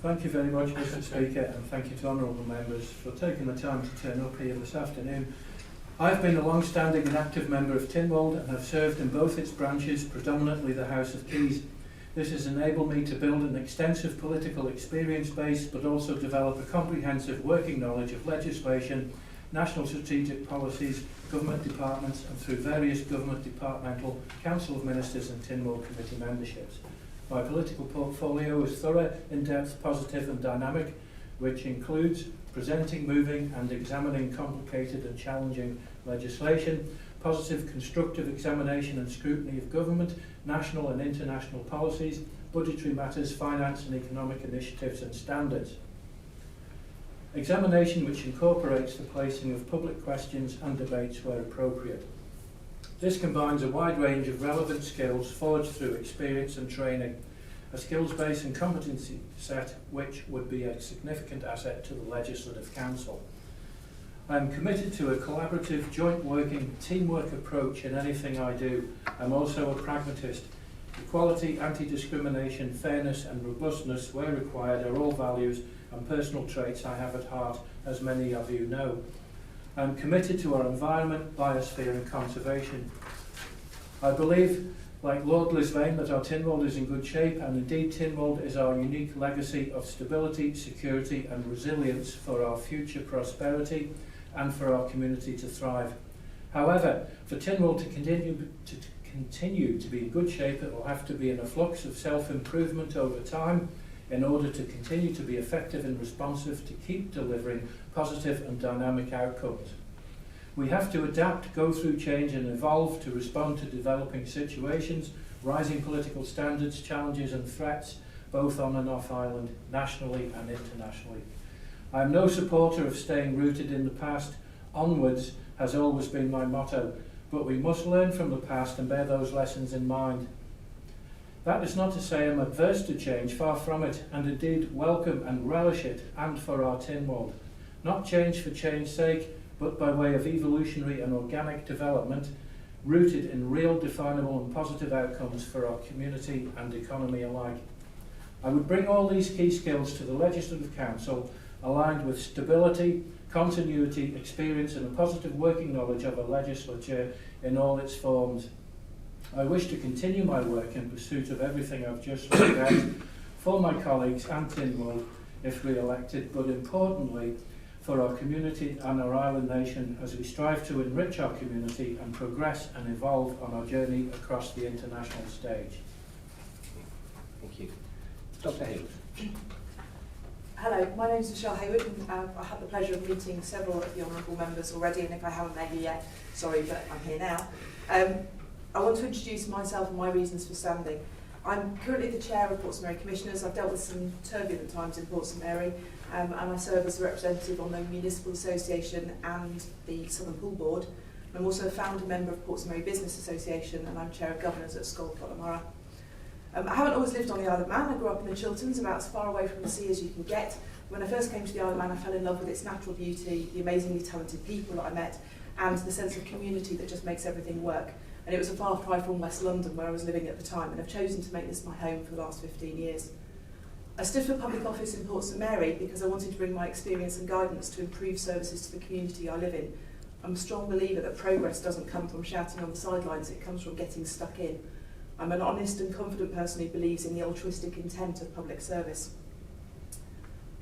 Thank you very much, Mr. Speaker, and thank you to honourable members for taking the time to turn up here this afternoon. I've been a long-standing and active member of Tynwald and have served in both its branches, predominantly the House of Keys. This has enabled me to build an extensive political experience base, but also develop a comprehensive working knowledge of legislation, national strategic policies, government departments, and through various government departmental Council of Ministers and Tynwald Committee memberships. My political portfolio is thorough, in-depth, positive and dynamic, which includes presenting, moving and examining complicated and challenging legislation, positive constructive examination and scrutiny of government, national and international policies, budgetary matters, finance and economic initiatives and standards. Examination which incorporates the placing of public questions and debates where appropriate. This combines a wide range of relevant skills forged through experience and training, a skills base and competency set which would be a significant asset to the Legislative Council. I am committed to a collaborative, joint working, teamwork approach in anything I do. I'm also a pragmatist. Equality, anti-discrimination, fairness and robustness where required are all values and personal traits I have at heart, as many of you know. I'm committed to our environment, biosphere and conservation. I believe, like Lord Lisvane, that our Tynwald is in good shape, and indeed Tynwald is our unique legacy of stability, security and resilience for our future prosperity and for our community to thrive. However, for Tynwald to continue to be in good shape, it will have to be in a flux of self-improvement over time in order to continue to be effective and responsive to keep delivering positive and dynamic outcomes. We have to adapt, go through change and evolve to respond to developing situations, rising political standards, challenges and threats, both on and off island, nationally and internationally. I am no supporter of staying rooted in the past. Onwards has always been my motto, but we must learn from the past and bear those lessons in mind. That is not to say I'm adverse to change, far from it, and indeed welcome and relish it, and for our Tynwald. Not change for change's sake, but by way of evolutionary and organic development, rooted in real, definable and positive outcomes for our community and economy alike. I would bring all these key skills to the Legislative Council, aligned with stability, continuity, experience and a positive working knowledge of a legislature in all its forms. I wish to continue my work in pursuit of everything I've just laid out for my colleagues and Tynwald if re-elected, but importantly for our community and our island nation as we strive to enrich our community and progress and evolve on our journey across the international stage. Thank you. Dr. Haywood. Hello, my name is Michelle Haywood and I had the pleasure of meeting several of the honourable members already, and if I haven't met you yet, sorry, but I'm here now. I want to introduce myself and my reasons for standing. I'm currently the chair of Portsmouth Mary Commissioners. I've dealt with some turbulent times in Portsmouth Mary, and I serve as a representative on the Municipal Association and the Southern Pool Board. I'm also a founder member of Portsmouth Mary Business Association, and I'm chair of governors at Scoil Connemara. I haven't always lived on the Isle of Man. I grew up in the Chilterns, about as far away from the sea as you can get. When I first came to the Isle of Man, I fell in love with its natural beauty, the amazingly talented people that I met, and the sense of community that just makes everything work. And it was a far cry from West London, where I was living at the time, and I've chosen to make this my home for the last 15 years. I stood for public office in Portsmouth Mary because I wanted to bring my experience and guidance to improve services to the community I live in. I'm a strong believer that progress doesn't come from shouting on the sidelines, it comes from getting stuck in. I'm an honest and confident person who believes in the altruistic intent of public service.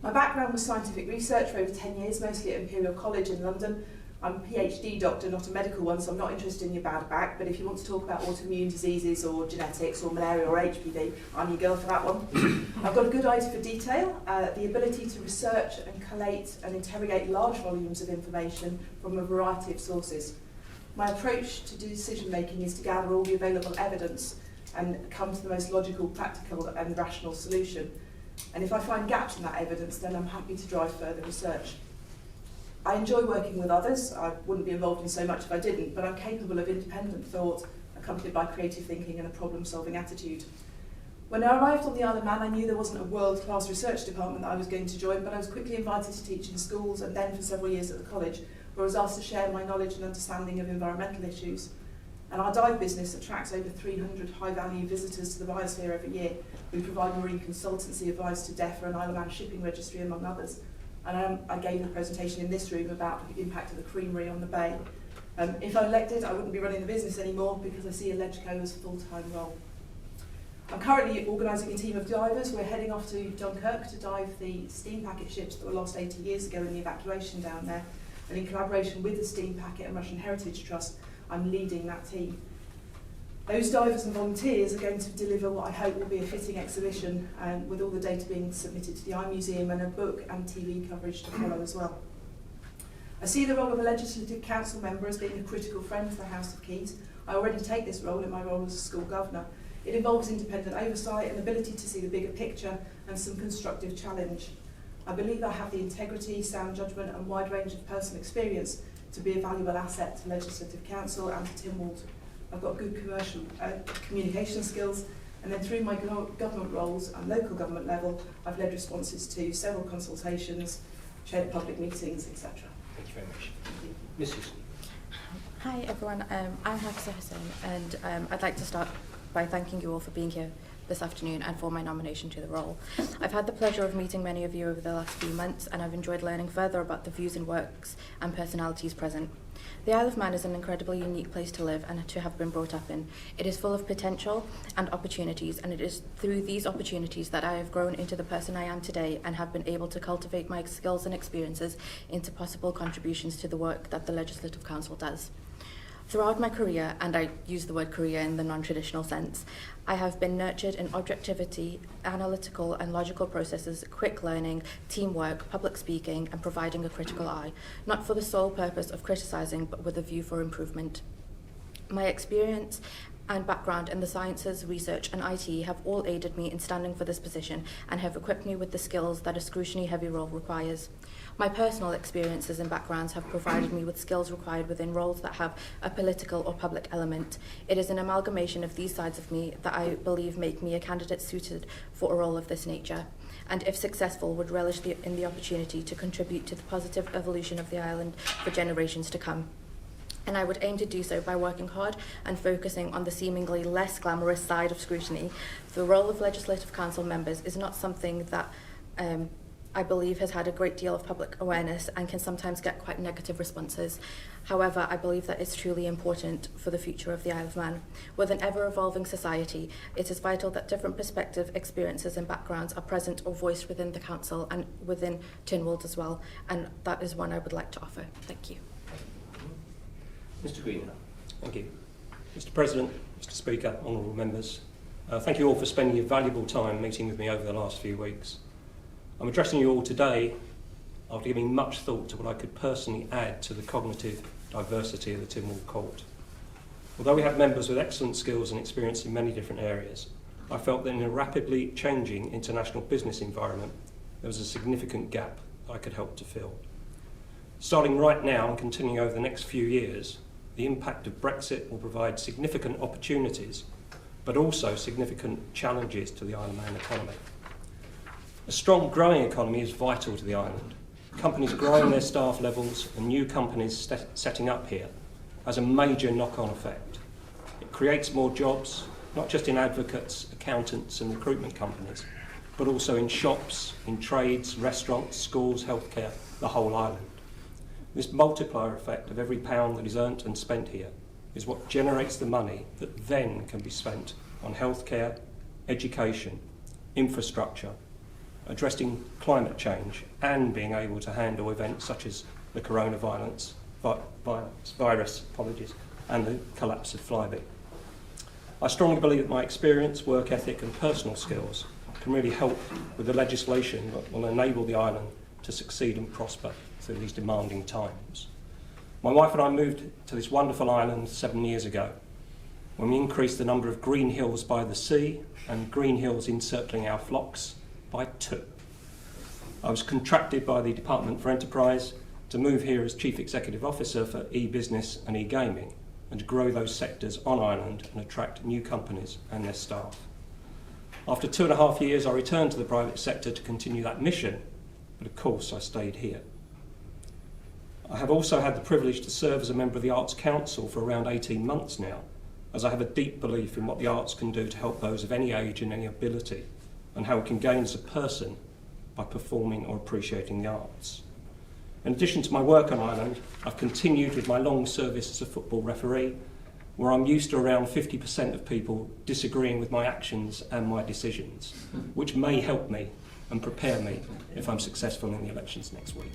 My background was scientific research for over 10 years, mostly at Imperial College in London. I'm a PhD doctor, not a medical one, so I'm not interested in your bad back, but if you want to talk about autoimmune diseases or genetics or malaria or HPV, I'm your girl for that one. I've got a good eye for detail, the ability to research and collate and interrogate large volumes of information from a variety of sources. My approach to decision making is to gather all the available evidence and come to the most logical, practical and rational solution. And if I find gaps in that evidence, then I'm happy to drive further research. I enjoy working with others. I wouldn't be involved in so much if I didn't, but I'm capable of independent thought, accompanied by creative thinking and a problem-solving attitude. When I arrived on the Isle of Man, I knew there wasn't a world-class research department that I was going to join, but I was quickly invited to teach in schools and then for several years at the college, where I was asked to share my knowledge and understanding of environmental issues. And our dive business attracts over 300 high-value visitors to the biosphere every year. We provide marine consultancy advice to DEFRA and Isle of Man Shipping Registry, among others. And I gave a presentation in this room about the impact of the creamery on the bay. If I'm elected, I wouldn't be running the business anymore because I see a LegCo as a full-time role. I'm currently organising a team of divers. We're heading off to Dunkirk to dive the steam packet ships that were lost 80 years ago in the evacuation down there. And in collaboration with the Steam Packet and Russian Heritage Trust, I'm leading that team. Those divers and volunteers are going to deliver what I hope will be a fitting exhibition, with all the data being submitted to the iMuseum and a book and TV coverage to follow as well. I see the role of a Legislative Council member as being a critical friend to the House of Keys. I already take this role in my role as a school governor. It involves independent oversight and ability to see the bigger picture and some constructive challenge. I believe I have the integrity, sound judgment and wide range of personal experience to be a valuable asset to Legislative Council and to Tim Moulton. I've got good commercial communication skills, and then through my government roles and local government level, I've led responses to several consultations, chaired public meetings, etc. Thank you very much. Ms. Hoosen. Hi everyone, I'm Haafizah Hoosen, and I'd like to start by thanking you all for being here this afternoon and for my nomination to the role. I've had the pleasure of meeting many of you over the last few months, and I've enjoyed learning further about the views and works and personalities present. The Isle of Man is an incredibly unique place to live and to have been brought up in. It is full of potential and opportunities, and it is through these opportunities that I have grown into the person I am today and have been able to cultivate my skills and experiences into possible contributions to the work that the Legislative Council does. Throughout my career, and I use the word career in the non-traditional sense, I have been nurtured in objectivity, analytical and logical processes, quick learning, teamwork, public speaking, and providing a critical eye, not for the sole purpose of criticising, but with a view for improvement. My experience and background in the sciences, research, and IT have all aided me in standing for this position and have equipped me with the skills that a scrutiny-heavy role requires. My personal experiences and backgrounds have provided me with skills required within roles that have a political or public element. It is an amalgamation of these sides of me that I believe make me a candidate suited for a role of this nature, and if successful would relish in the opportunity to contribute to the positive evolution of the island for generations to come. And I would aim to do so by working hard and focusing on the seemingly less glamorous side of scrutiny. The role of Legislative Council members is not something that I believe has had a great deal of public awareness and can sometimes get quite negative responses. However, I believe that it's truly important for the future of the Isle of Man. With an ever-evolving society, it is vital that different perspectives, experiences and backgrounds are present or voiced within the Council and within Tynwald as well, and that is one I would like to offer. Thank you. Mr. Greenhill. Thank you. Mr. President, Mr. Speaker, honourable members, thank you all for spending your valuable time meeting with me over the last few weeks. I'm addressing you all today after giving much thought to what I could personally add to the cognitive diversity of the Tynwald Court. Although we have members with excellent skills and experience in many different areas, I felt that in a rapidly changing international business environment, there was a significant gap that I could help to fill. Starting right now and continuing over the next few years, the impact of Brexit will provide significant opportunities, but also significant challenges to the Isle of Man economy. A strong growing economy is vital to the island. Companies growing their staff levels and new companies setting up here has a major knock-on effect. It creates more jobs, not just in advocates, accountants and recruitment companies, but also in shops, in trades, restaurants, schools, healthcare, the whole island. This multiplier effect of every pound that is earned and spent here is what generates the money that then can be spent on healthcare, education, infrastructure, addressing climate change and being able to handle events such as the coronavirus, and the collapse of Flybe. I strongly believe that my experience, work ethic and personal skills can really help with the legislation that will enable the island to succeed and prosper through these demanding times. My wife and I moved to this wonderful island 7 years ago when we increased the number of green hills by the sea and green hills encircling our flocks by 2. I was contracted by the Department for Enterprise to move here as Chief Executive Officer for e-business and e-gaming and to grow those sectors on island and attract new companies and their staff. After 2.5 years, I returned to the private sector to continue that mission, but of course I stayed here. I have also had the privilege to serve as a member of the Arts Council for around 18 months now, as I have a deep belief in what the arts can do to help those of any age and any ability, and how we can gain as a person by performing or appreciating the arts. In addition to my work on Ireland, I've continued with my long service as a football referee, where I'm used to around 50% of people disagreeing with my actions and my decisions, which may help me and prepare me if I'm successful in the elections next week.